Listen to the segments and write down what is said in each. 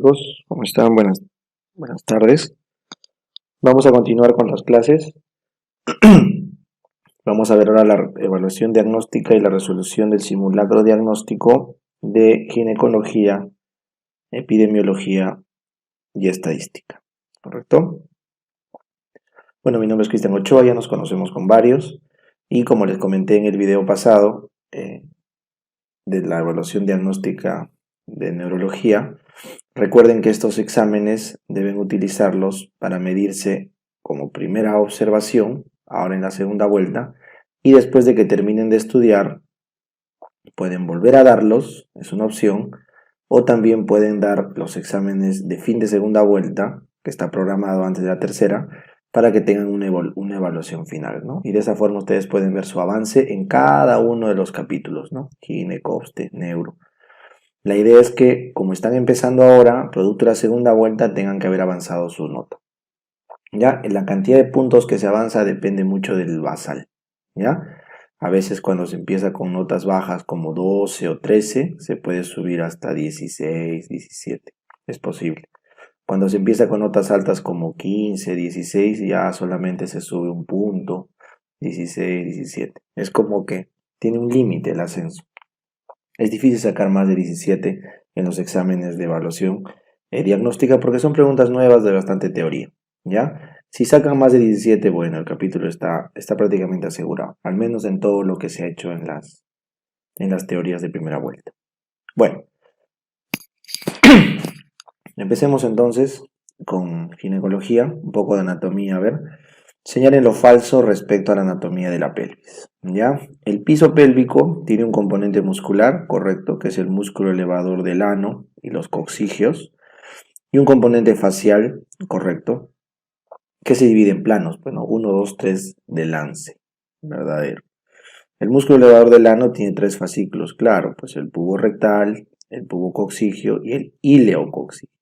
chicos, ¿cómo están? Buenas tardes. Vamos a continuar con las clases. Vamos a ver ahora la evaluación diagnóstica y la resolución del simulacro diagnóstico de ginecología, epidemiología y estadística. ¿Correcto? Bueno, mi nombre es Cristian Ochoa, ya nos conocemos con varios y como les comenté en el video pasado de la evaluación diagnóstica de neurología, recuerden que estos exámenes deben utilizarlos para medirse como primera observación, ahora en la segunda vuelta, y después de que terminen de estudiar, pueden volver a darlos, es una opción, o también pueden dar los exámenes de fin de segunda vuelta, que está programado antes de la tercera, para que tengan una evaluación final, ¿no? Y de esa forma ustedes pueden ver su avance en cada uno de los capítulos, ¿no? Gine, Copste, Neuro. La idea es que, como están empezando ahora, producto de la segunda vuelta, tengan que haber avanzado su nota. ¿Ya? La cantidad de puntos que se avanza depende mucho del basal. ¿Ya? A veces cuando se empieza con notas bajas como 12 o 13, se puede subir hasta 16, 17. Es posible. Cuando se empieza con notas altas como 15, 16, ya solamente se sube un punto, 16, 17. Es como que tiene un límite el ascenso. Es difícil sacar más de 17 en los exámenes de evaluación diagnóstica porque son preguntas nuevas de bastante teoría, ¿ya? Si sacan más de 17, bueno, el capítulo está prácticamente asegurado, al menos en todo lo que se ha hecho en las teorías de primera vuelta. Bueno, empecemos entonces con ginecología, un poco de anatomía, a ver. Señalen lo falso respecto a la anatomía de la pelvis, ¿ya? El piso pélvico tiene un componente muscular, correcto, que es el músculo elevador del ano y los coccigios, y un componente facial, correcto, que se divide en planos, bueno, 1, 2, 3 de lance, verdadero. El músculo elevador del ano tiene 3 fascículos, claro, pues el pubo rectal, el pubo coccigio y el ileococcigio.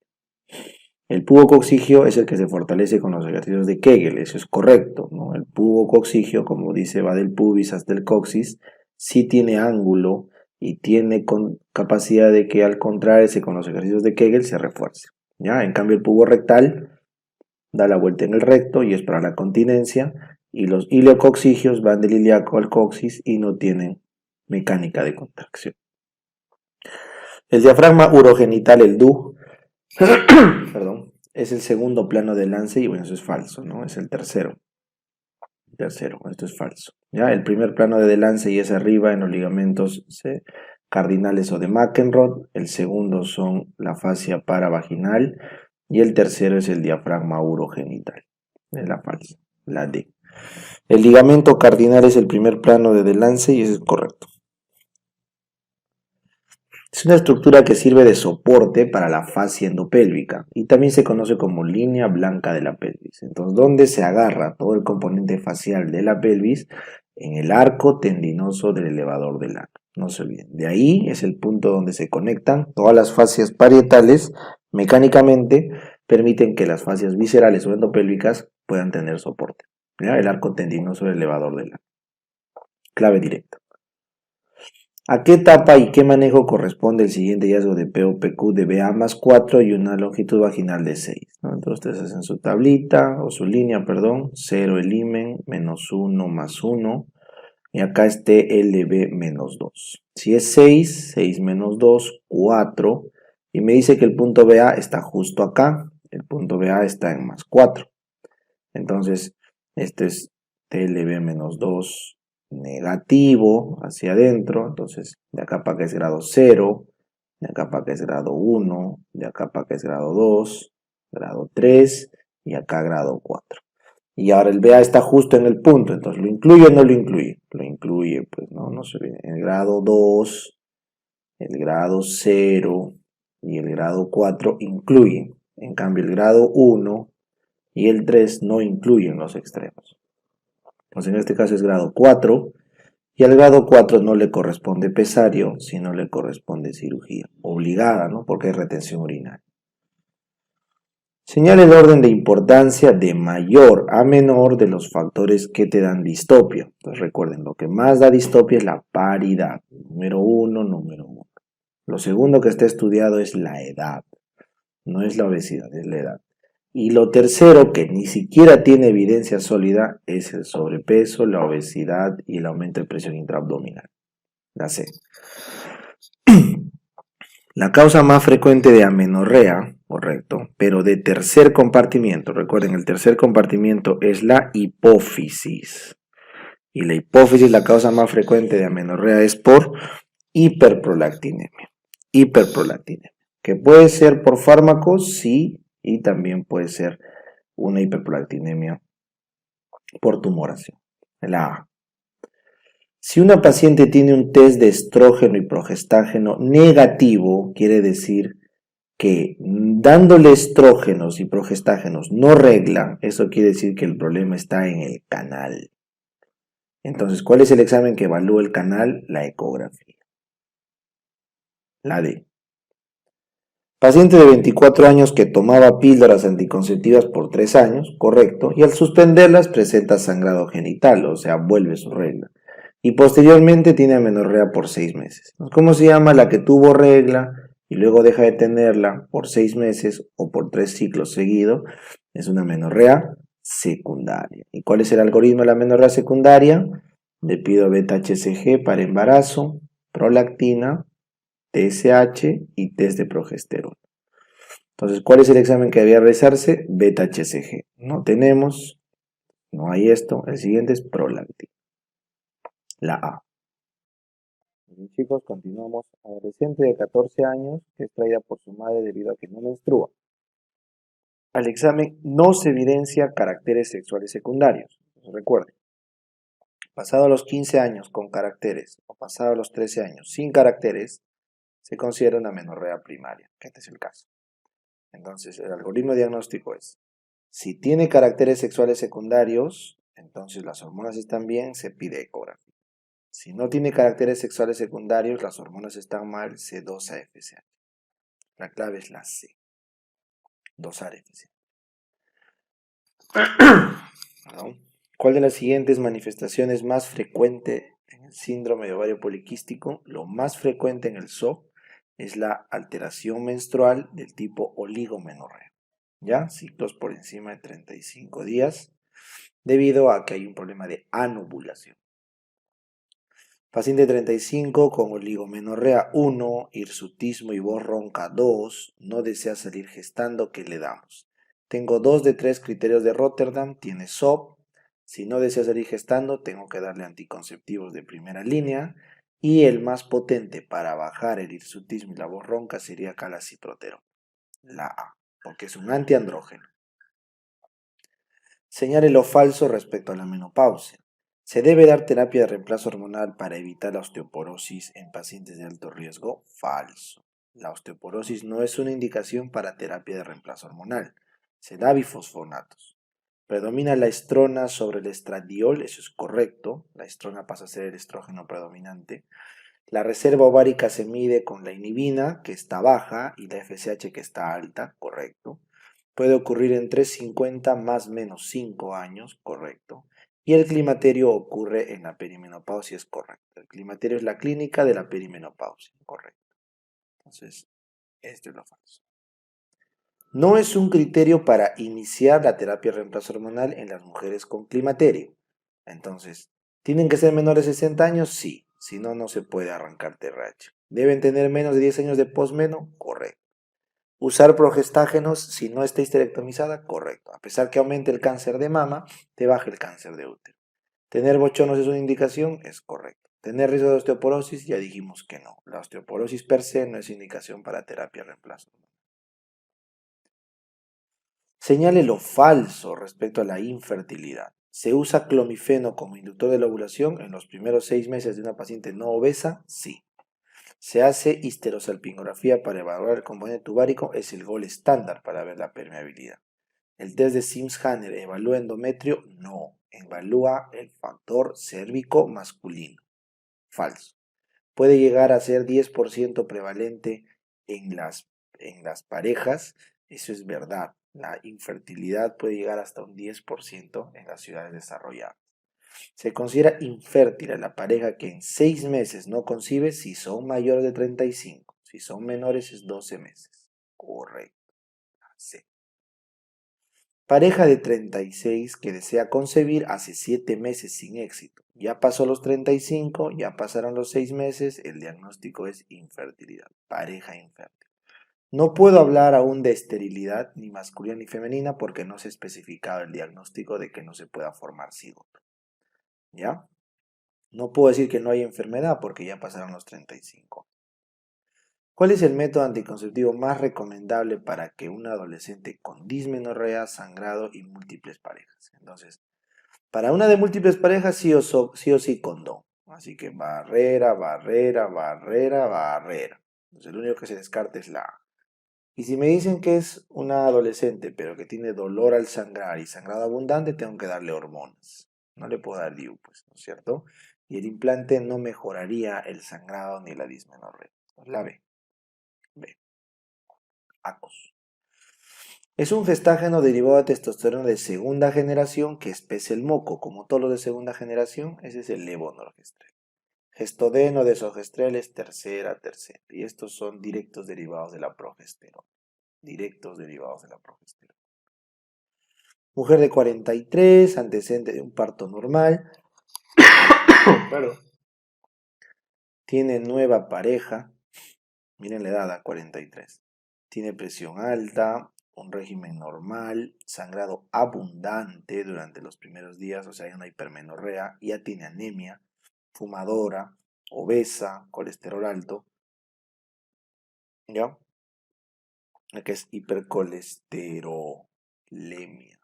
El pubo coccigio es el que se fortalece con los ejercicios de Kegel, eso es correcto, ¿no? El pubo coccigio, como dice, va del pubis hasta el coxis, sí tiene ángulo y tiene capacidad de que al contraerse con los ejercicios de Kegel se refuerce, ¿ya? En cambio el pubo rectal da la vuelta en el recto y es para la continencia, y los ileococcigios van del ilíaco al coxis y no tienen mecánica de contracción. El diafragma urogenital, el DU, perdón, es el segundo plano de lance y bueno, eso es falso, ¿no? Es el tercero. Esto es falso. ¿Ya? El primer plano de lance y es arriba en los ligamentos cardinales o de McEnroe. El segundo son la fascia paravaginal y el tercero es el diafragma urogenital. Es la falsa, la D. El ligamento cardinal es el primer plano de lance y eso es correcto. Es una estructura que sirve de soporte para la fascia endopélvica y también se conoce como línea blanca de la pelvis. Entonces, ¿dónde se agarra todo el componente facial de la pelvis? En el arco tendinoso del elevador del ano. No se olviden. De ahí es el punto donde se conectan todas las fascias parietales. Mecánicamente permiten que las fascias viscerales o endopélvicas puedan tener soporte. ¿Ya? El arco tendinoso del elevador del ano. Clave directa. ¿A qué etapa y qué manejo corresponde el siguiente hallazgo de PO-PQ de BA más 4 y una longitud vaginal de 6? ¿No? Entonces ustedes hacen su tablita, o su línea, perdón, 0 el himen, menos 1 más 1, y acá es TLB menos 2. Si es 6, 6 menos 2, 4, y me dice que el punto BA está justo acá, el punto BA está en más 4. Entonces, este es TLB menos 2 negativo hacia adentro, entonces de acá para acá es grado 0, de acá para acá es grado 1, de acá para acá es grado 2, grado 3 y acá grado 4. Y ahora el BA está justo en el punto, entonces ¿lo incluye o no lo incluye? Lo incluye, pues no se olviden. El grado 2, el grado 0 y el grado 4 incluyen. En cambio el grado 1 y el 3 no incluyen los extremos. Entonces en este caso es grado 4 y al grado 4 no le corresponde pesario, sino le corresponde cirugía obligada, ¿no? Porque hay retención urinaria. Señala el orden de importancia de mayor a menor de los factores que te dan distopia. Entonces recuerden, lo que más da distopia es la paridad. Número 1, número 1. Lo segundo que está estudiado es la edad. No es la obesidad, es la edad. Y lo tercero, que ni siquiera tiene evidencia sólida, es el sobrepeso, la obesidad y el aumento de presión intraabdominal. La C. La causa más frecuente de amenorrea, correcto, pero de tercer compartimiento, recuerden, el tercer compartimiento es la hipófisis. Y la hipófisis, la causa más frecuente de amenorrea es por hiperprolactinemia. Hiperprolactinemia. Que puede ser por fármacos, sí, y también puede ser una hiperprolactinemia por tumoración. La A. Si una paciente tiene un test de estrógeno y progestágeno negativo, quiere decir que dándole estrógenos y progestágenos no regla, eso quiere decir que el problema está en el canal. Entonces, ¿cuál es el examen que evalúa el canal? La ecografía. La D. Paciente de 24 años que tomaba píldoras anticonceptivas por 3 años, correcto, y al suspenderlas presenta sangrado genital, o sea, vuelve su regla. Y posteriormente tiene amenorrea por 6 meses. ¿Cómo se llama la que tuvo regla y luego deja de tenerla por 6 meses o por 3 ciclos seguidos? Es una amenorrea secundaria. ¿Y cuál es el algoritmo de la amenorrea secundaria? Depido beta HCG para embarazo, prolactina, TSH y test de progesterona. Entonces, ¿cuál es el examen que debía realizarse? Beta HCG. No tenemos, no hay esto. El siguiente es prolactina. La A. Bien, chicos, continuamos. Adolescente de 14 años que es traída por su madre debido a que no menstrua. Al examen no se evidencia caracteres sexuales secundarios. Recuerden, pasado los 15 años con caracteres o pasado los 13 años sin caracteres, se considera una amenorrea primaria, que este es el caso. Entonces, el algoritmo diagnóstico es, si tiene caracteres sexuales secundarios, entonces las hormonas están bien, se pide ecografía. Si no tiene caracteres sexuales secundarios, las hormonas están mal, se dosa FSH. La clave es la C, dosar FSH. ¿No? ¿Cuál de las siguientes manifestaciones es más frecuente en el síndrome de ovario poliquístico? Lo más frecuente en el SOP es la alteración menstrual del tipo oligomenorrea. ¿Ya? Ciclos por encima de 35 días, debido a que hay un problema de anovulación. Paciente 35 con oligomenorrea 1, hirsutismo y voz ronca 2, no desea salir gestando, ¿qué le damos? Tengo 2 de 3 criterios de Rotterdam, tiene SOP. Si no desea salir gestando, tengo que darle anticonceptivos de primera línea. Y el más potente para bajar el hirsutismo y la voz ronca sería calaciprotero, la A, porque es un antiandrógeno. Señale lo falso respecto a la menopausia. ¿Se debe dar terapia de reemplazo hormonal para evitar la osteoporosis en pacientes de alto riesgo? Falso. La osteoporosis no es una indicación para terapia de reemplazo hormonal. Se da bifosfonatos. Predomina la estrona sobre el estradiol, eso es correcto. La estrona pasa a ser el estrógeno predominante. La reserva ovárica se mide con la inhibina, que está baja, y la FSH, que está alta, correcto. Puede ocurrir en 350 más menos 5 años, correcto. Y el climaterio ocurre en la perimenopausia, es correcto. El climaterio es la clínica de la perimenopausia, correcto. Entonces, esto es lo falso. No es un criterio para iniciar la terapia de reemplazo hormonal en las mujeres con climaterio. Entonces, ¿tienen que ser menores de 60 años? Sí. Si no, no se puede arrancar TRH. ¿Deben tener menos de 10 años de posmeno? Correcto. Usar progestágenos si no está histerectomizada, correcto. A pesar que aumente el cáncer de mama, te baja el cáncer de útero. ¿Tener bochonos es una indicación? Es correcto. ¿Tener riesgo de osteoporosis? Ya dijimos que no. La osteoporosis per se no es indicación para terapia de reemplazo. Señale lo falso respecto a la infertilidad. ¿Se usa clomifeno como inductor de la ovulación en los primeros 6 meses de una paciente no obesa? Sí. Se hace histerosalpingografía para evaluar el componente tubárico, es el gol estándar para ver la permeabilidad. ¿El test de Sims-Hanner evalúa endometrio? No, evalúa el factor cérvico masculino. Falso. Puede llegar a ser 10% prevalente en las parejas, eso es verdad. La infertilidad puede llegar hasta un 10% en las ciudades desarrolladas. Se considera infértil a la pareja que en 6 meses no concibe si son mayores de 35. Si son menores es 12 meses. Correcto. C. Pareja de 36 que desea concebir hace 7 meses sin éxito. Ya pasó los 35, ya pasaron los 6 meses, el diagnóstico es infertilidad, pareja infértil. No puedo hablar aún de esterilidad, ni masculina ni femenina, porque no se ha especificado el diagnóstico de que no se pueda formar cigoto. ¿Ya? No puedo decir que no hay enfermedad porque ya pasaron los 35. ¿Cuál es el método anticonceptivo más recomendable para que un adolescente con dismenorrea, sangrado y múltiples parejas? Entonces, para una de múltiples parejas sí o sí condón. Así que barrera, barrera, barrera, barrera. Entonces, el único que se descarta es la A. Y si me dicen que es una adolescente, pero que tiene dolor al sangrar y sangrado abundante, tengo que darle hormonas. No le puedo dar DIU, pues, ¿no es cierto? Y el implante no mejoraría el sangrado ni la dismenorrea. La B. B. ACOS. Es un gestágeno derivado de testosterona de segunda generación que espesa el moco. Como todos los de segunda generación, ese es el levonorgestrel. Gestodeno, desogestrel es tercera. Y estos son directos derivados de la progesterona. Directos derivados de la progesterona. Mujer de 43, antecedente de un parto normal. Claro. Tiene nueva pareja. Miren la edad, 43. Tiene presión alta, un régimen normal, sangrado abundante durante los primeros días, o sea, hay una hipermenorrea, ya tiene anemia, fumadora, obesa, colesterol alto, ¿ya? Que es hipercolesterolemia,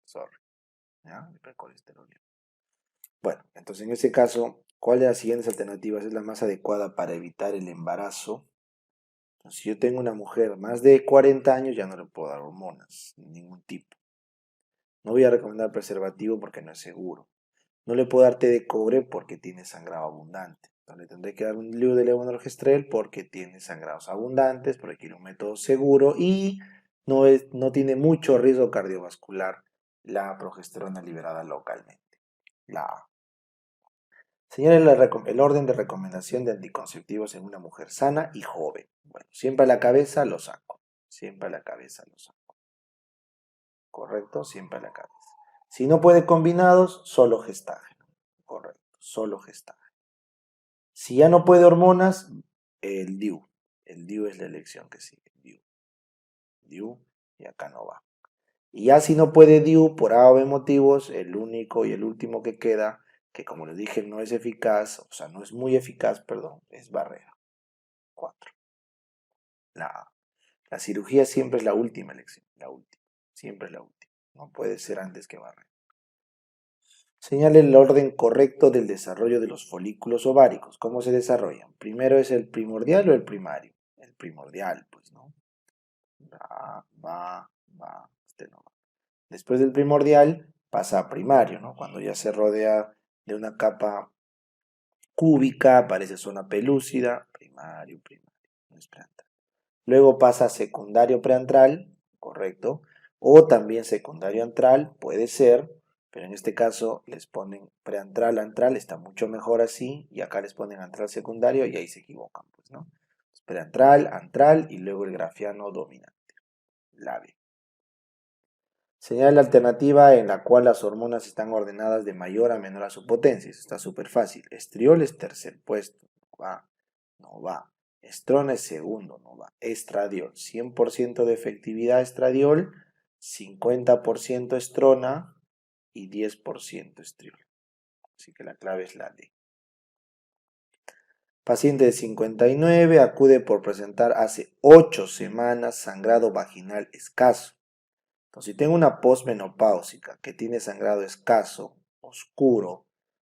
sorry, ¿ya? Hipercolesterolemia. Bueno, entonces en ese caso, ¿cuál de las siguientes alternativas es la más adecuada para evitar el embarazo? Entonces, si yo tengo una mujer más de 40 años, ya no le puedo dar hormonas, de ningún tipo. No voy a recomendar preservativo porque no es seguro. No le puedo dar té de cobre porque tiene sangrado abundante. Entonces, le tendré que dar un DIU de levonorgestrel porque tiene sangrados abundantes, porque quiere un método seguro y no tiene mucho riesgo cardiovascular la progesterona liberada localmente. La A. Señale el orden de recomendación de anticonceptivos en una mujer sana y joven. Bueno, siempre a la cabeza lo saco. Siempre a la cabeza lo saco. Correcto, siempre a la cabeza. Si no puede combinados, solo gestágeno. Correcto, solo gestágeno. Si ya no puede hormonas, el DIU. El DIU es la elección que sigue. DIU. DIU y acá no va. Y ya si no puede DIU por A o B motivos, el único y el último que queda, que como les dije no es eficaz, o sea, no es muy eficaz, perdón, es barrera. 4. La A. La cirugía siempre es la última elección, la última. Siempre es la última. No puede ser antes que barrera. Señale el orden correcto del desarrollo de los folículos ováricos. ¿Cómo se desarrollan? ¿Primero es el primordial o el primario? El primordial, pues, ¿no? Va. Este no va. Después del primordial pasa a primario, ¿no? Cuando ya se rodea de una capa cúbica, aparece zona pelúcida. Primario. No es preantral. Luego pasa a secundario preantral, correcto. O también secundario antral, puede ser. Pero en este caso les ponen preantral, antral, está mucho mejor así, y acá les ponen antral secundario y ahí se equivocan, pues, ¿no? Preantral, antral y luego el grafiano dominante, la B. Señala la alternativa en la cual las hormonas están ordenadas de mayor a menor a su potencia. Eso está súper fácil. Estriol es tercer puesto, no va. Estrona es segundo, no va. Estradiol, 100% de efectividad estradiol, 50% estrona, y 10% estriol. Así que la clave es la D. Paciente de 59 acude por presentar hace 8 semanas sangrado vaginal escaso. Entonces, si tengo una posmenopáusica que tiene sangrado escaso, oscuro,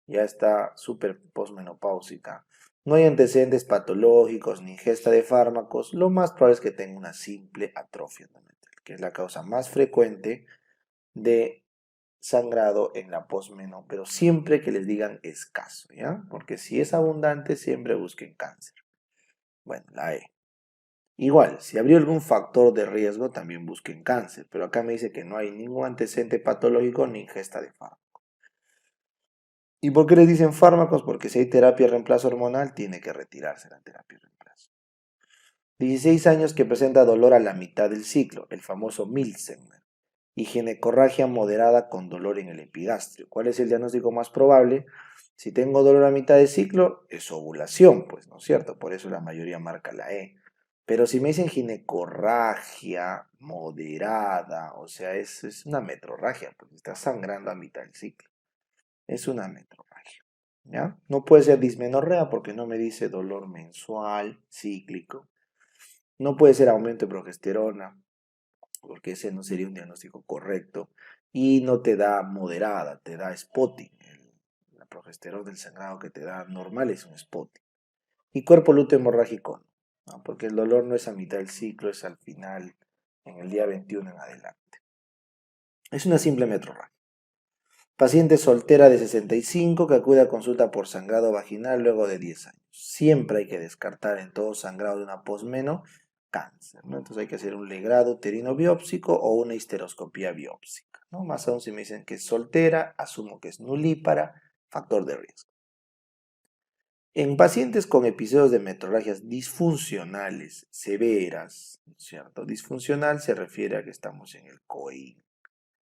ya está súper posmenopáusica, no hay antecedentes patológicos ni ingesta de fármacos, lo más probable es que tenga una simple atrofia endometrial, que es la causa más frecuente de sangrado en la posmeno, pero siempre que les digan escaso, ¿ya? Porque si es abundante, siempre busquen cáncer. Bueno, la E. Igual, si abrió algún factor de riesgo, también busquen cáncer, pero acá me dice que no hay ningún antecedente patológico ni ingesta de fármaco. ¿Y por qué les dicen fármacos? Porque si hay terapia de reemplazo hormonal, tiene que retirarse la terapia de reemplazo. 16 años que presenta dolor a la mitad del ciclo, el famoso Milstein, y ginecorragia moderada con dolor en el epigastrio. ¿Cuál es el diagnóstico más probable? Si tengo dolor a mitad de ciclo, es ovulación, pues, ¿no es cierto? Por eso la mayoría marca la E. Pero si me dicen ginecorragia moderada, o sea, es una metrorragia, porque está sangrando a mitad del ciclo. Es una metrorragia, ¿ya? No puede ser dismenorrea porque no me dice dolor mensual, cíclico. No puede ser aumento de progesterona, porque ese no sería un diagnóstico correcto. Y no te da moderada, te da spotting. La progesterona del sangrado que te da normal es un spotting. Y cuerpo lúteo hemorrágico, ¿no? Porque el dolor no es a mitad del ciclo, es al final, en el día 21 en adelante. Es una simple metrorragia. Paciente soltera de 65 que acude a consulta por sangrado vaginal luego de 10 años. Siempre hay que descartar en todo sangrado de una posmeno cáncer, ¿no? Entonces hay que hacer un legrado uterino biópsico o una histeroscopía biópsica, ¿no? Más aún si me dicen que es soltera, asumo que es nulípara, factor de riesgo. En pacientes con episodios de metrorragias disfuncionales severas, ¿cierto? Disfuncional se refiere a que estamos en el COIN.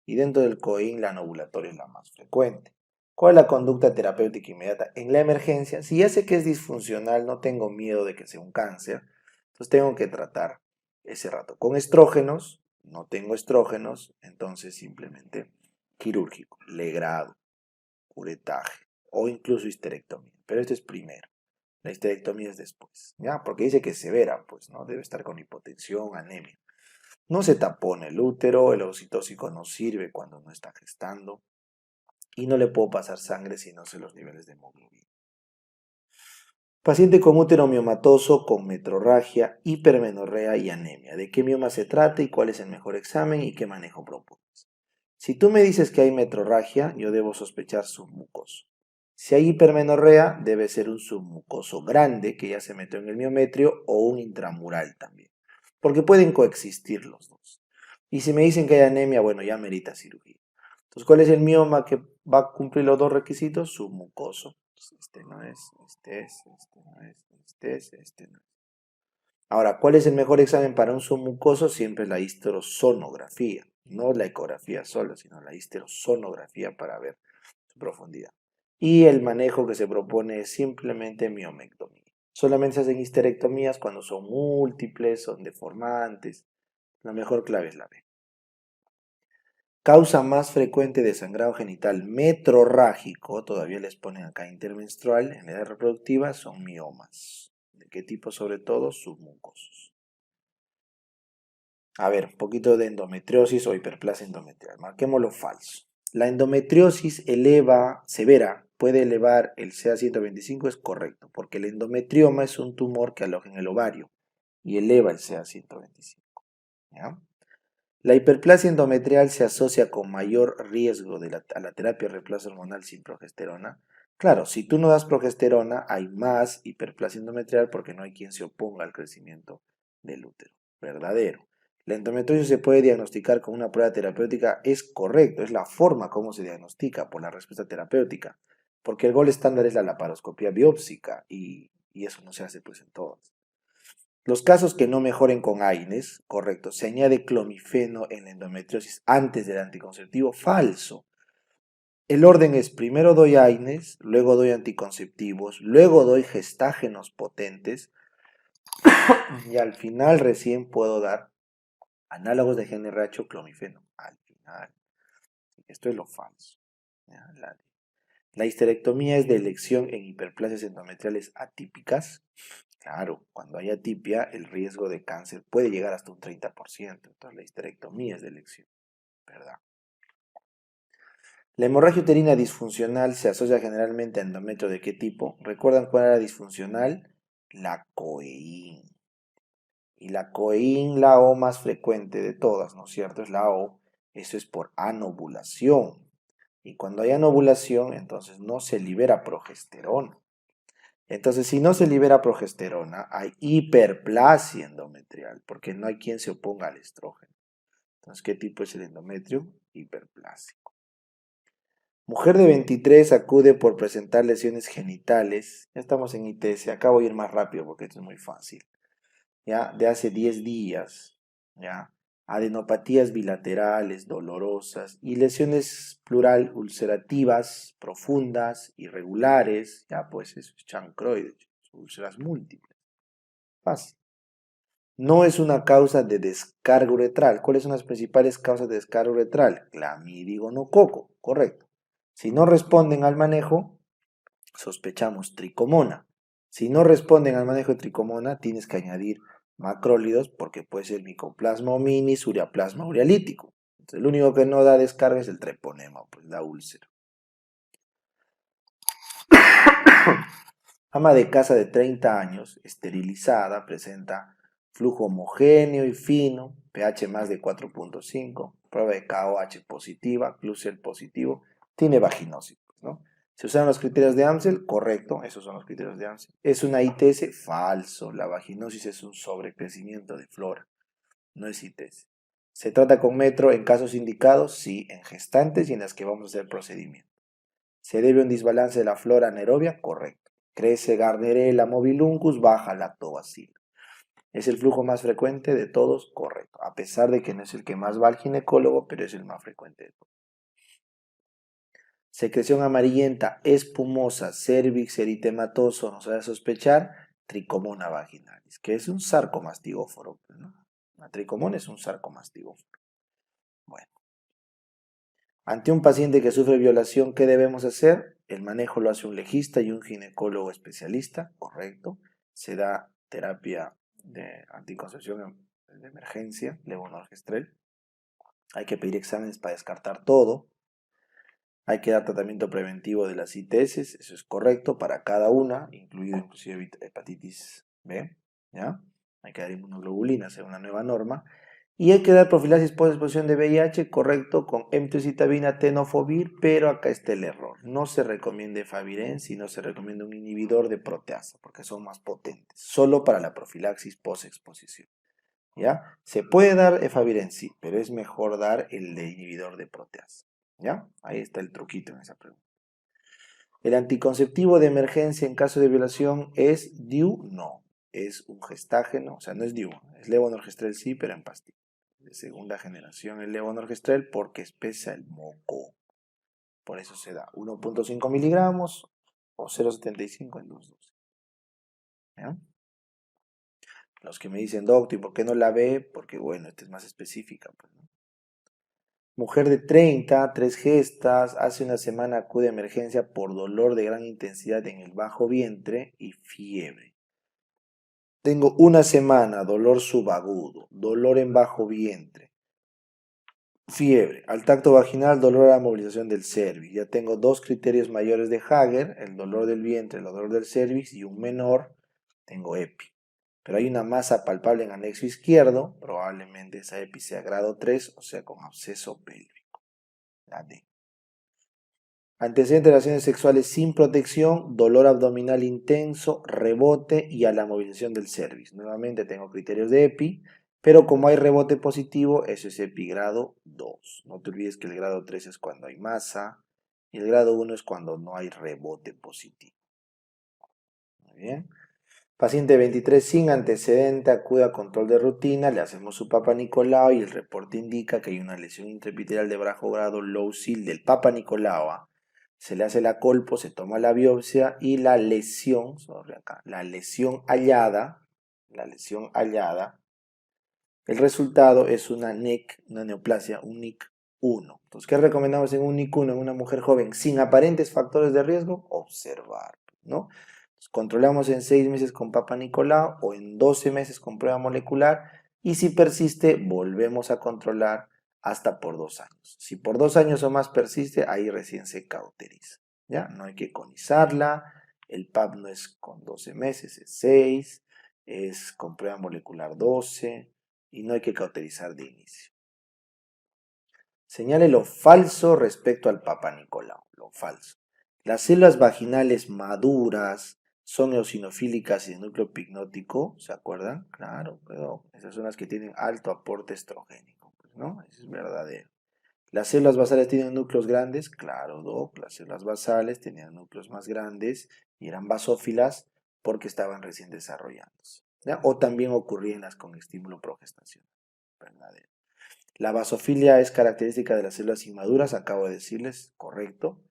Y dentro del COIN la anovulatoria es la más frecuente. ¿Cuál es la conducta terapéutica inmediata? En la emergencia, si ya sé que es disfuncional, no tengo miedo de que sea un cáncer, entonces tengo que tratar ese rato con estrógenos, no tengo estrógenos, entonces simplemente quirúrgico, legrado, curetaje o incluso histerectomía. Pero esto es primero. La histerectomía es después, ¿ya? Porque dice que es severa, pues, ¿no? Debe estar con hipotensión, anemia. No se tapona el útero, el oxitóxico no sirve cuando no está gestando y no le puedo pasar sangre si no sé los niveles de hemoglobina. Paciente con útero miomatoso con metrorragia, hipermenorrea y anemia. ¿De qué mioma se trata y cuál es el mejor examen y qué manejo propones? Si tú me dices que hay metrorragia, yo debo sospechar submucoso. Si hay hipermenorrea, debe ser un submucoso grande que ya se metió en el miometrio o un intramural también, porque pueden coexistir los dos. Y si me dicen que hay anemia, bueno, ya merita cirugía. Entonces, ¿cuál es el mioma que va a cumplir los dos requisitos? Submucoso. Este no es, este es, este no es, este es, este no es. Ahora, ¿cuál es el mejor examen para un submucoso? Siempre la histerosonografía, no la ecografía sola, sino la histerosonografía para ver su profundidad. Y el manejo que se propone es simplemente miomectomía. Solamente se hacen histerectomías cuando son múltiples, son deformantes. La mejor clave es la B. Causa más frecuente de sangrado genital metrorrágico, todavía les ponen acá intermenstrual, en la edad reproductiva, son miomas. ¿De qué tipo? Sobre todo submucosos. A ver, un poquito de endometriosis o hiperplasia endometrial. Marquémoslo falso. La endometriosis severa, puede elevar el CA125, es correcto, porque el endometrioma es un tumor que aloja en el ovario y eleva el CA125. ¿Ya? La hiperplasia endometrial se asocia con mayor riesgo a la terapia de reemplazo hormonal sin progesterona. Claro, si tú no das progesterona, hay más hiperplasia endometrial porque no hay quien se oponga al crecimiento del útero. Verdadero. La endometriosis se puede diagnosticar con una prueba terapéutica, es correcto, es la forma como se diagnostica por la respuesta terapéutica, porque el gol estándar es la laparoscopia biópsica y eso no se hace pues en todas. Los casos que no mejoren con AINES, correcto, se añade clomifeno en la endometriosis antes del anticonceptivo, falso. El orden es primero doy AINES, luego doy anticonceptivos, luego doy gestágenos potentes y al final recién puedo dar análogos de GnRH o clomifeno. Al final. Esto es lo falso. La histerectomía es de elección en hiperplasias endometriales atípicas. Claro, cuando hay atipia, el riesgo de cáncer puede llegar hasta un 30%. Entonces, la histerectomía es de elección, ¿verdad? La hemorragia uterina disfuncional se asocia generalmente a endometrio de qué tipo. ¿Recuerdan cuál era disfuncional? La COEIN. Y la COEIN, la O más frecuente de todas, ¿no es cierto? Es la O. Eso es por anovulación. Y cuando hay anovulación, entonces no se libera progesterona. Entonces, si no se libera progesterona, hay hiperplasia endometrial, porque no hay quien se oponga al estrógeno. Entonces, ¿qué tipo es el endometrio? Hiperplásico. Mujer de 23 acude por presentar lesiones genitales. Ya estamos en ITS, acá voy a ir más rápido porque esto es muy fácil. ¿ya? De hace 10 días, ¿ya? Adenopatías bilaterales dolorosas y lesiones plural ulcerativas profundas, irregulares, ya pues eso es chancroides, úlceras múltiples. Fácil. No es una causa de descarga uretral. ¿Cuáles son las principales causas de descarga uretral? Clamidia y gonococo, correcto. Si no responden al manejo, sospechamos tricomona. Si no responden al manejo de tricomona, tienes que añadir macrólidos porque puede ser micoplasma hominis, ureaplasma urealítico. Entonces, el único que no da descarga es el treponema, pues da úlcera. Ama de casa de 30 años, esterilizada, presenta flujo homogéneo y fino, pH más de 4.5, prueba de KOH positiva, Klussel positivo, tiene vaginosis, ¿no? ¿Se usaron los criterios de Amsel? Correcto, esos son los criterios de Amsel. ¿Es una ITS? Falso, la vaginosis es un sobrecrecimiento de flora, no es ITS. ¿Se trata con metro en casos indicados? Sí, en gestantes y en las que vamos a hacer procedimiento. ¿Se debe a un desbalance de la flora anaerobia? Correcto. Crece Gardnerella mobiluncus, baja lactobacillus. ¿Es el flujo más frecuente de todos? Correcto. A pesar de que no es el que más va al ginecólogo, pero es el más frecuente de todos. Secreción amarillenta, espumosa, cervix eritematoso, nos hace sospechar tricomona vaginalis, que es un sarcomastigóforo, ¿no? La tricomona es un sarcomastigóforo. Bueno. Ante un paciente que sufre violación, ¿qué debemos hacer? El manejo lo hace un legista y un ginecólogo especialista, correcto. Se da terapia de anticoncepción de emergencia, levonorgestrel. Hay que pedir exámenes para descartar todo. Hay que dar tratamiento preventivo de las ITS, eso es correcto para cada una, incluido inclusive hepatitis B, ¿ya? Hay que dar inmunoglobulinas, según una nueva norma. Y hay que dar profilaxis por exposición de VIH, correcto, con emtricitabina, tenofovir, pero acá está el error. No se recomienda efavirenz, sino se recomienda un inhibidor de proteasa, porque son más potentes, solo para la profilaxis post-exposición. ¿Ya? Se puede dar efavirenz, sí, pero es mejor dar el de inhibidor de proteasa. ¿Ya? Ahí está el truquito en esa pregunta. ¿El anticonceptivo de emergencia en caso de violación es DIU? No, es un gestágeno, o sea, no es DIU, es levonorgestrel sí, pero en pastilla. De segunda generación el levonorgestrel porque espesa el moco. Por eso se da 1.5 miligramos o 0.75 en 2 dosis. ¿Ya? Los que me dicen, doctor, ¿y por qué no la ve? Porque bueno, esta es más específica, pues, ¿no? Mujer de 30, 3 gestas, hace una semana acude a emergencia por dolor de gran intensidad en el bajo vientre y fiebre. Tengo una semana, dolor subagudo, dolor en bajo vientre, fiebre, al tacto vaginal, dolor a la movilización del cervix. Ya tengo dos criterios mayores de Hager, el dolor del vientre, el dolor del cervix, y un menor, tengo EPI. Pero hay una masa palpable en anexo izquierdo, probablemente esa EPI sea grado 3, o sea, con absceso pélvico, la D. Antecedentes de relaciones sexuales sin protección, dolor abdominal intenso, rebote y a la movilización del cervix. Nuevamente tengo criterios de EPI, pero como hay rebote positivo, eso es EPI grado 2. No te olvides que el grado 3 es cuando hay masa y el grado 1 es cuando no hay rebote positivo. Muy bien. Paciente 23 sin antecedente acude a control de rutina, le hacemos su Papa Nicolau y el reporte indica que hay una lesión intraepitelial de bajo grado low SIL del Papa Nicolau. Se le hace la colpo, se toma la biopsia y la lesión hallada, el resultado es una NEC, una neoplasia, un NIC 1. Entonces, ¿qué recomendamos en un NIC 1 en una mujer joven sin aparentes factores de riesgo? Observar, ¿no? Entonces, controlamos en 6 meses con Papa Nicolau o en 12 meses con prueba molecular y si persiste, volvemos a controlar hasta por 2 años. Si por 2 años o más persiste, ahí recién se cauteriza, ¿ya? No hay que conizarla, el PAP no es con 12 meses, es 6, es con prueba molecular 12 y no hay que cauterizar de inicio. Señale lo falso respecto al Papa Nicolau, lo falso. Las células vaginales maduras son eosinofílicas y de núcleo picnótico, ¿se acuerdan? Claro, pero esas son las que tienen alto aporte estrogénico, pues, ¿no? Eso es verdadero. ¿Las células basales tienen núcleos grandes? Claro, Doc, las células basales tenían núcleos más grandes y eran basófilas porque estaban recién desarrollándose. ¿ya? O también ocurridas con estímulo progestacional. Verdadero. La basofilia es característica de las células inmaduras, acabo de decirles, correcto.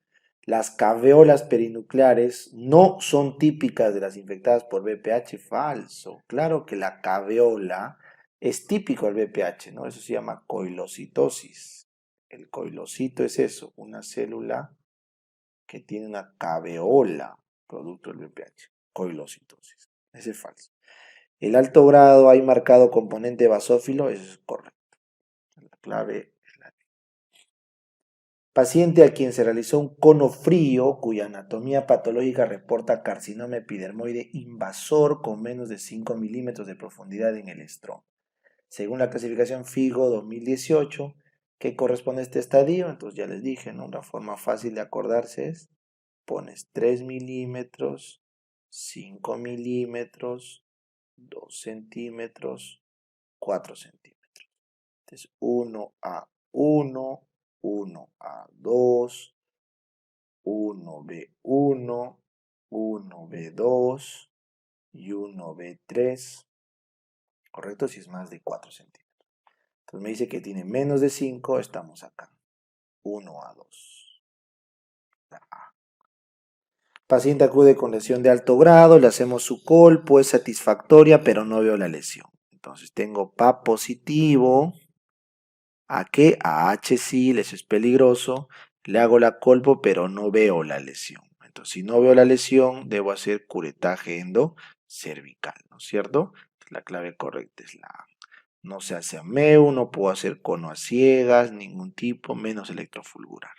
Las caveolas perinucleares no son típicas de las infectadas por VPH, falso. Claro que la caveola es típico del VPH, ¿no? Eso se llama coilocitosis. El coilocito es eso, una célula que tiene una caveola, producto del VPH, coilocitosis. Ese es falso. El alto grado hay marcado componente basófilo, eso es correcto. La clave es la D. Paciente a quien se realizó un cono frío cuya anatomía patológica reporta carcinoma epidermoide invasor con menos de 5 milímetros de profundidad en el estroma. Según la clasificación FIGO 2018, ¿qué corresponde a este estadio? Entonces ya les dije, ¿no? Una forma fácil de acordarse es, pones 3 milímetros, 5 milímetros, 2 centímetros, 4 centímetros. Entonces 1A1, 1A2, 1B1, 1B2 y 1B3. ¿Correcto? Si es más de 4 centímetros. Entonces me dice que tiene menos de 5, estamos acá. 1A2. La A. Paciente acude con lesión de alto grado, le hacemos su colpo, es satisfactoria, pero no veo la lesión. Entonces tengo PAP positivo. ¿A qué? A H sí, eso es peligroso. Le hago la colpo, pero no veo la lesión. Entonces, si no veo la lesión, debo hacer curetaje endocervical, ¿no es cierto? La clave correcta es la A. No se hace AMEU, no puedo hacer cono a ciegas, ningún tipo, menos electrofulgurar.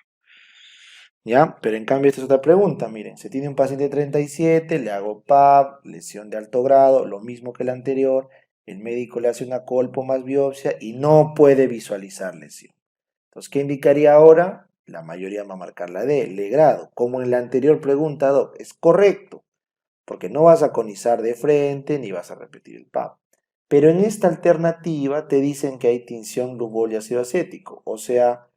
¿Ya? Pero en cambio esta es otra pregunta, miren, se tiene un paciente de 37, le hago PAP, lesión de alto grado, lo mismo que el anterior, el médico le hace una colpo más biopsia y no puede visualizar lesión. Entonces, ¿qué indicaría ahora? La mayoría va a marcar la D, legrado. Como en la anterior pregunta, Doc, es correcto, porque no vas a conizar de frente ni vas a repetir el PAP. Pero en esta alternativa te dicen que hay tinción Lugol y ácido acético, o sea,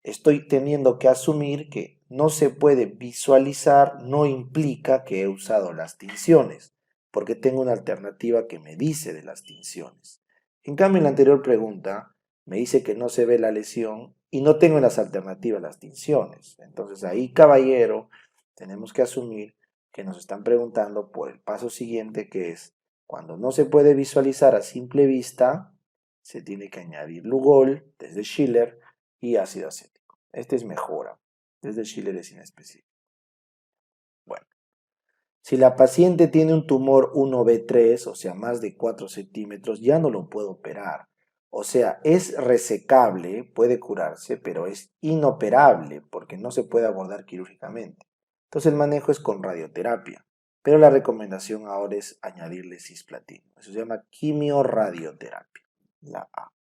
estoy teniendo que asumir que no se puede visualizar, no implica que he usado las tinciones, porque tengo una alternativa que me dice de las tinciones. En cambio, en la anterior pregunta me dice que no se ve la lesión y no tengo en las alternativas las tinciones. Entonces ahí, caballero, tenemos que asumir que nos están preguntando por el paso siguiente, que es cuando no se puede visualizar a simple vista, se tiene que añadir Lugol desde Schiller y ácido acético. Este es mejora. Desde Schiller es inespecífico. Bueno, si la paciente tiene un tumor 1B3, o sea, más de 4 centímetros, ya no lo puedo operar. O sea, es resecable, puede curarse, pero es inoperable porque no se puede abordar quirúrgicamente. Entonces el manejo es con radioterapia. Pero la recomendación ahora es añadirle cisplatino. Eso se llama quimioradioterapia. La A.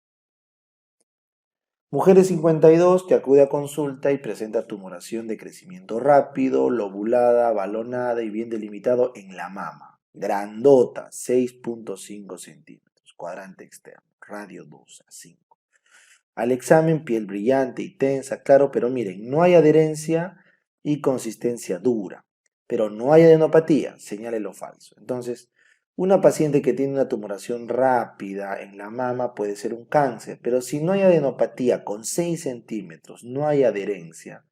Mujeres 52 que acude a consulta y presenta tumoración de crecimiento rápido, lobulada, balonada y bien delimitado en la mama. Grandota, 6.5 centímetros, cuadrante externo, radio 2 a 5. Al examen, piel brillante y tensa, claro, pero miren, no hay adherencia y consistencia dura, pero no hay adenopatía, señale lo falso. Entonces, una paciente que tiene una tumoración rápida en la mama puede ser un cáncer, pero si no hay adenopatía con 6 centímetros, no hay adherencia,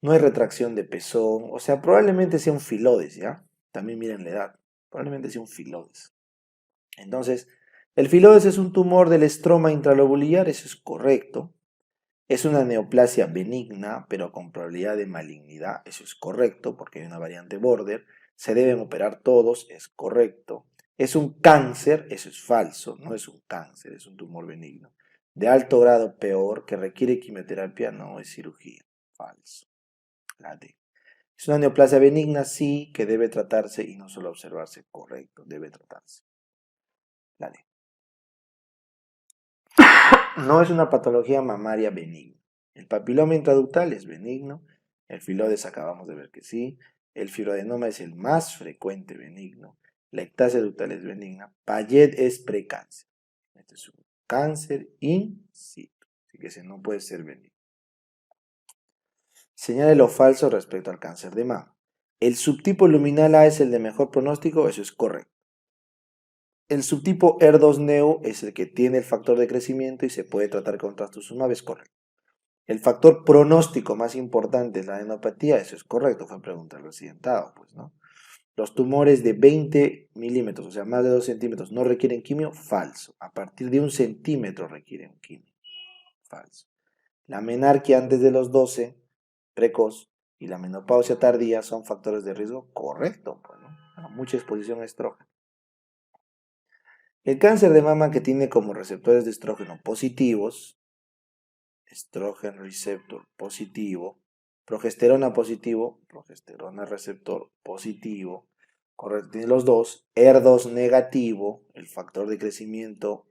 no hay retracción de pezón, o sea, probablemente sea un filodes, ¿ya? También miren la edad, probablemente sea un filodes. Entonces, el filodes es un tumor del estroma intralobular, eso es correcto. Es una neoplasia benigna, pero con probabilidad de malignidad, eso es correcto, porque hay una variante border. Se deben operar todos, es correcto. Es un cáncer, eso es falso, no es un cáncer, es un tumor benigno. De alto grado peor, que requiere quimioterapia, no es cirugía, falso. La D. Es una neoplasia benigna, sí, que debe tratarse y no solo observarse, correcto, debe tratarse. La D. No es una patología mamaria benigna. El papiloma intraductal es benigno. El filodes acabamos de ver que sí. El fibroadenoma es el más frecuente benigno. La ectasia ductal es benigna. Payet es precáncer. Este es un cáncer in situ. Así que ese no puede ser benigno. Señale lo falso respecto al cáncer de mama. El subtipo luminal A es el de mejor pronóstico. Eso es correcto. el subtipo ER2-neo es el que tiene el factor de crecimiento y se puede tratar con trastuzumab, es correcto. El factor pronóstico más importante es la adenopatía, eso es correcto, fue pregunta del accidentado, pues, ¿no? Los tumores de 20 milímetros, o sea, más de 2 centímetros, no requieren quimio, falso. A partir de 1 centímetro requieren quimio, falso. La menarquia antes de los 12, precoz, y la menopausia tardía son factores de riesgo, correcto, pues, ¿no? Mucha exposición a estrógeno. El cáncer de mama que tiene como receptores de estrógeno positivos, estrógeno receptor positivo, progesterona positivo, progesterona receptor positivo, tiene los dos, ER2 negativo, el factor de crecimiento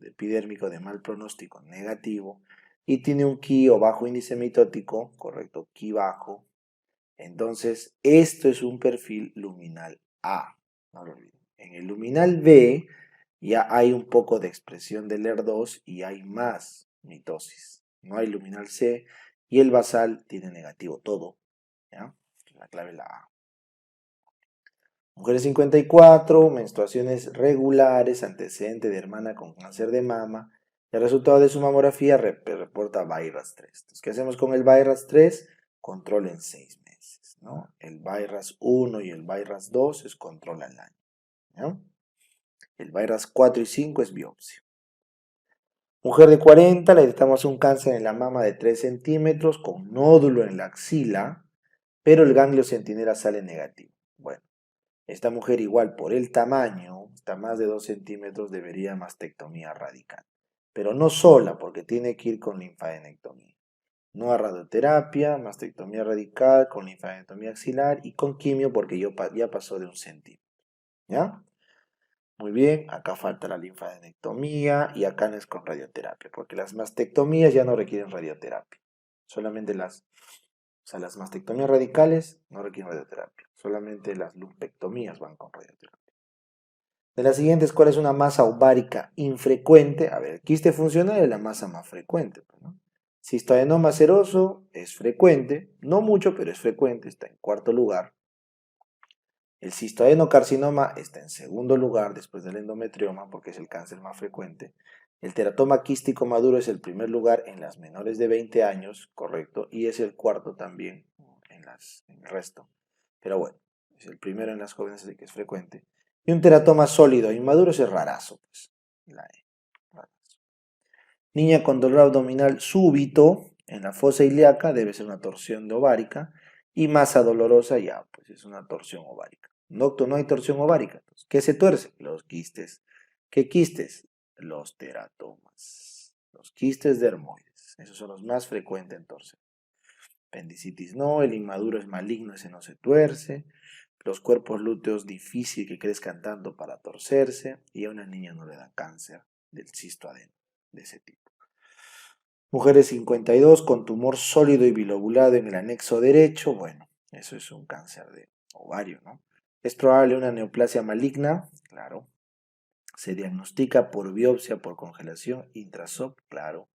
epidérmico de mal pronóstico negativo, y tiene un Ki o bajo índice mitótico, correcto, Ki bajo. Entonces, esto es un perfil luminal A, no lo olviden. En el luminal B ya hay un poco de expresión del ER2 y hay más mitosis. No hay luminal C y el basal tiene negativo todo, ¿ya? La clave es la A. Mujeres 54, menstruaciones regulares, antecedente de hermana con cáncer de mama. El resultado de su mamografía reporta VIRAS-3. Entonces, ¿qué hacemos con el VIRAS-3? Control en 6 meses, ¿no? El VIRAS-1 y el VIRAS-2 es control al año, ¿no? El VIRAS-4 y 5 es biopsia. Mujer de 40, le detectamos un cáncer en la mama de 3 centímetros con nódulo en la axila, pero el ganglio centinela sale negativo. Bueno, esta mujer igual por el tamaño, está más de 2 centímetros, debería mastectomía radical. Pero no sola, porque tiene que ir con linfadenectomía. No a radioterapia, mastectomía radical, con linfadenectomía axilar y con quimio porque ya pasó de 1 centímetro. ¿Ya? Muy bien, acá falta la linfadenectomía y acá no es con radioterapia, porque las mastectomías ya no requieren radioterapia. Solamente las mastectomías radicales no requieren radioterapia. Solamente las lumpectomías van con radioterapia. De las siguientes, ¿cuál es una masa ovárica infrecuente? A ver, quiste funcional es la masa más frecuente, ¿no? Cistoadenoma seroso es frecuente, no mucho, pero es frecuente, está en cuarto lugar. El cistoadenocarcinoma está en segundo lugar después del endometrioma porque es el cáncer más frecuente. El teratoma quístico maduro es el primer lugar en las menores de 20 años, correcto, y es el cuarto también en el resto. Pero bueno, es el primero en las jóvenes, así que es frecuente. Y un teratoma sólido inmaduro es rarazo, pues. La E, rarazo. Niña con dolor abdominal súbito en la fosa ilíaca debe ser una torsión de ovárica. Y masa dolorosa ya, pues es una torsión ovárica. Doctor, no hay torsión ovárica. Entonces, ¿qué se tuerce? Los quistes. ¿Qué quistes? Los teratomas. Los quistes dermoides. Esos son los más frecuentes en torcer. Apendicitis no, el inmaduro es maligno, ese no se tuerce. Los cuerpos lúteos difícil que crezcan tanto para torcerse. Y a una niña no le da cáncer del cistoadeno de ese tipo. Mujeres 52 con tumor sólido y bilobulado en el anexo derecho. Bueno, eso es un cáncer de ovario, ¿no? Es probable una neoplasia maligna, claro. Se diagnostica por biopsia, por congelación, intrasop, claro.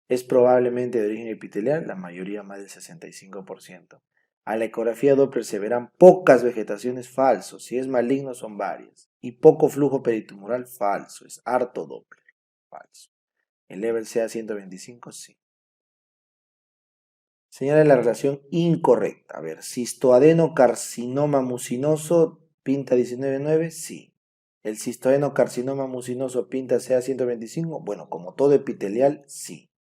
Es probablemente de origen epitelial, la mayoría más del 65%. A la ecografía Doppler se verán pocas vegetaciones, falso. Si es maligno son varias. Y poco flujo peritumoral, falso. Es harto Doppler, falso. El level sea 125, sí. Señala la relación incorrecta. A ver, cistoadenocarcinoma mucinoso pinta 19.9, sí. El cistoadenocarcinoma mucinoso pinta CA 125, bueno, como todo epitelial, sí.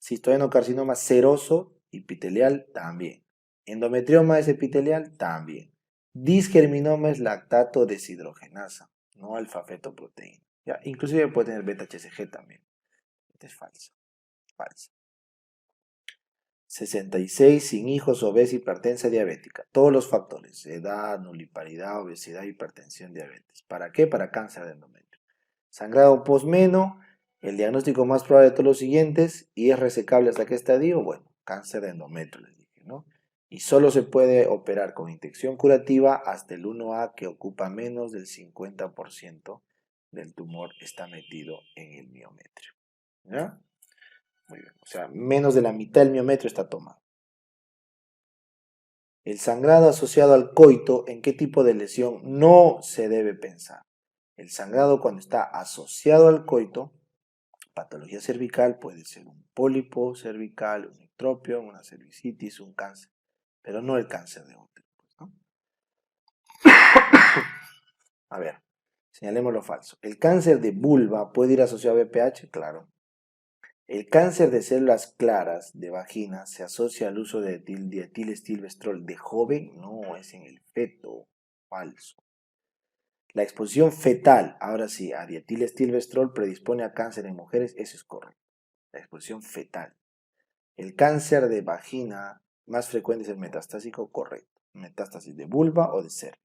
Cistoadenocarcinoma seroso, epitelial, también. Endometrioma es epitelial, también. Disgerminoma es lactato deshidrogenasa, no alfa-fetoproteína. Ya, inclusive puede tener beta-HCG también. Esta es falsa, falsa. 66, sin hijos, obesa, hipertensa, diabética. Todos los factores, edad, nuliparidad, obesidad, hipertensión, diabetes. ¿Para qué? Para cáncer de endometrio. Sangrado posmeno, el diagnóstico más probable de todos los siguientes, y es resecable hasta qué estadio, bueno, cáncer de endometrio, les dije, ¿no? Y solo se puede operar con inyección curativa hasta el 1A, que ocupa menos del 50% del tumor está metido en el miometrio. ¿Ya? Muy bien, o sea, menos de la mitad del miometrio está tomado. El sangrado asociado al coito, ¿en qué tipo de lesión no se debe pensar? El sangrado cuando está asociado al coito, patología cervical, puede ser un pólipo cervical, un ectropio, una cervicitis, un cáncer, pero no el cáncer de útero, ¿no? A ver, señalemos lo falso. ¿El cáncer de vulva puede ir asociado a BPH? Claro. El cáncer de células claras de vagina se asocia al uso de dietilestilbestrol de joven, no, es en el feto, falso. La exposición fetal, ahora sí, a dietilestilbestrol predispone a cáncer en mujeres, eso es correcto. La exposición fetal. El cáncer de vagina más frecuente es el metastásico, correcto. Metástasis de vulva o de cervix.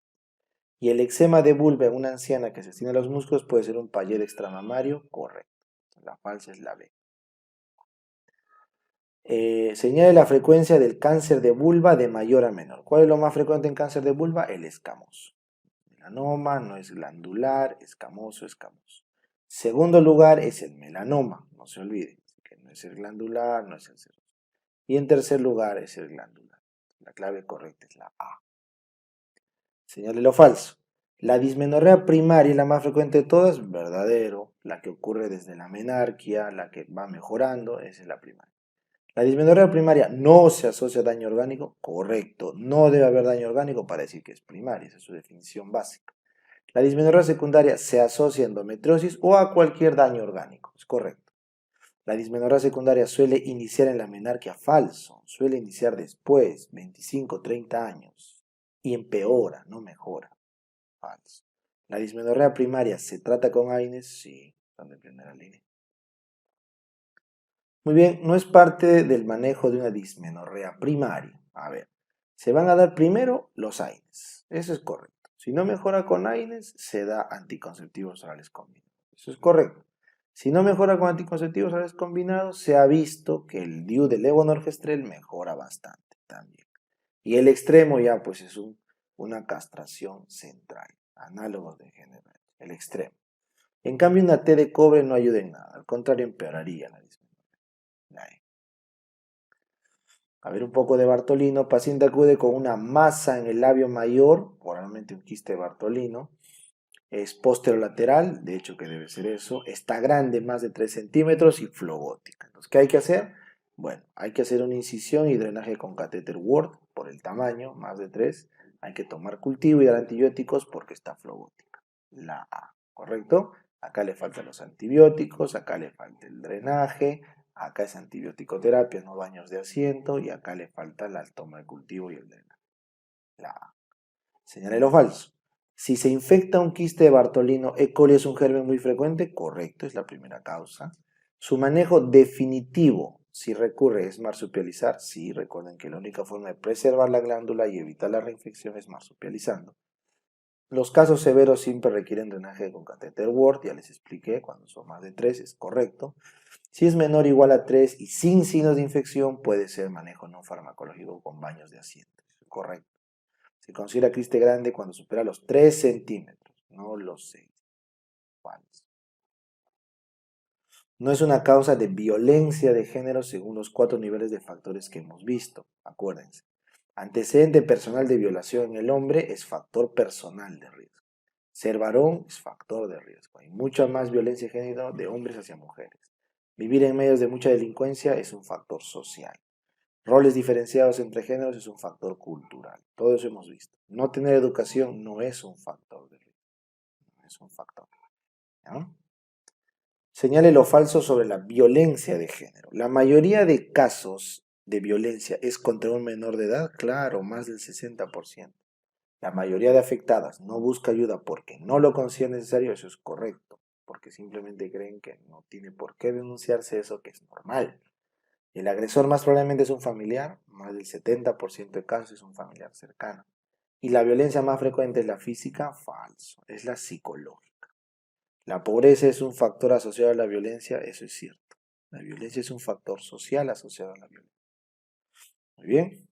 Y el eczema de vulva en una anciana que se extiende a los músculos puede ser un Payet extramamario, correcto. La falsa es la B. Señale la frecuencia del cáncer de vulva de mayor a menor. ¿Cuál es lo más frecuente en cáncer de vulva? El escamoso. Melanoma no es glandular, escamoso, escamoso. Segundo lugar es el melanoma, no se olvide, que no es el glandular, no es el seroso. Y en tercer lugar es el glandular. La clave correcta es la A. Señale lo falso. La dismenorrea primaria, la más frecuente de todas, verdadero. La que ocurre desde la menarquia, la que va mejorando, esa es la primaria. La dismenorrea primaria no se asocia a daño orgánico, correcto. No debe haber daño orgánico para decir que es primaria, esa es su definición básica. La dismenorrea secundaria se asocia a endometriosis o a cualquier daño orgánico, es correcto. La dismenorrea secundaria suele iniciar en la menarquia, falso. Suele iniciar después, 25, 30 años. Y empeora, no mejora, falso. La dismenorrea primaria se trata con AINES, sí, son de primera línea. Muy bien, no es parte del manejo de una dismenorrea primaria. A ver, se van a dar primero los AINES. Eso es correcto. Si no mejora con AINES, se da anticonceptivos orales combinados. Eso es correcto. Si no mejora con anticonceptivos orales combinados, se ha visto que el DIU del levonorgestrel mejora bastante también. Y el extremo ya pues es una castración central, análogos de género, el extremo. En cambio, una T de cobre no ayuda en nada, al contrario empeoraría la dismenorrea. A ver, un poco de Bartolino. Paciente acude con una masa en el labio mayor, probablemente un quiste de Bartolino. Es posterolateral, de hecho que debe ser eso. Está grande, más de 3 centímetros y flogótica. Entonces, ¿qué hay que hacer? Bueno, hay que hacer una incisión y drenaje con catéter Ward por el tamaño, más de 3. Hay que tomar cultivo y dar antibióticos porque está flogótica. La A, ¿correcto? Acá le faltan los antibióticos, acá le falta el drenaje, acá es antibiótico-terapia, no baños de asiento, y acá le falta la toma de cultivo y el drenaje. La A. Señale lo falso. Si se infecta un quiste de Bartolino, ¿E. coli es un germen muy frecuente? Correcto, es la primera causa. Su manejo definitivo, si recurre, es marsupializar. Sí, recuerden que la única forma de preservar la glándula y evitar la reinfección es marsupializando. Los casos severos siempre requieren drenaje con catéter Ward, ya les expliqué, cuando son más de 3 es correcto. Si es menor o igual a 3 y sin signos de infección, puede ser manejo no farmacológico con baños de asiento. Correcto. Se considera quiste grande cuando supera los 3 centímetros, no los 6. Falso. No es una causa de violencia de género según los 4 niveles de factores que hemos visto. Acuérdense. Antecedente personal de violación en el hombre es factor personal de riesgo. Ser varón es factor de riesgo. Hay mucha más violencia de género de hombres hacia mujeres. Vivir en medios de mucha delincuencia es un factor social. Roles diferenciados entre géneros es un factor cultural. Todo eso hemos visto. No tener educación no es un factor de riesgo. No es un factor. ¿No? Señale lo falso sobre la violencia de género. La mayoría de casos de violencia es contra un menor de edad, claro, más del 60%. La mayoría de afectadas no busca ayuda porque no lo considera necesario, eso es correcto, porque simplemente creen que no tiene por qué denunciarse eso, que es normal. El agresor más probablemente es un familiar, más del 70% de casos es un familiar cercano. Y la violencia más frecuente es la física, falso, es la psicológica. La pobreza es un factor asociado a la violencia, eso es cierto. La violencia es un factor social asociado a la violencia. Muy bien.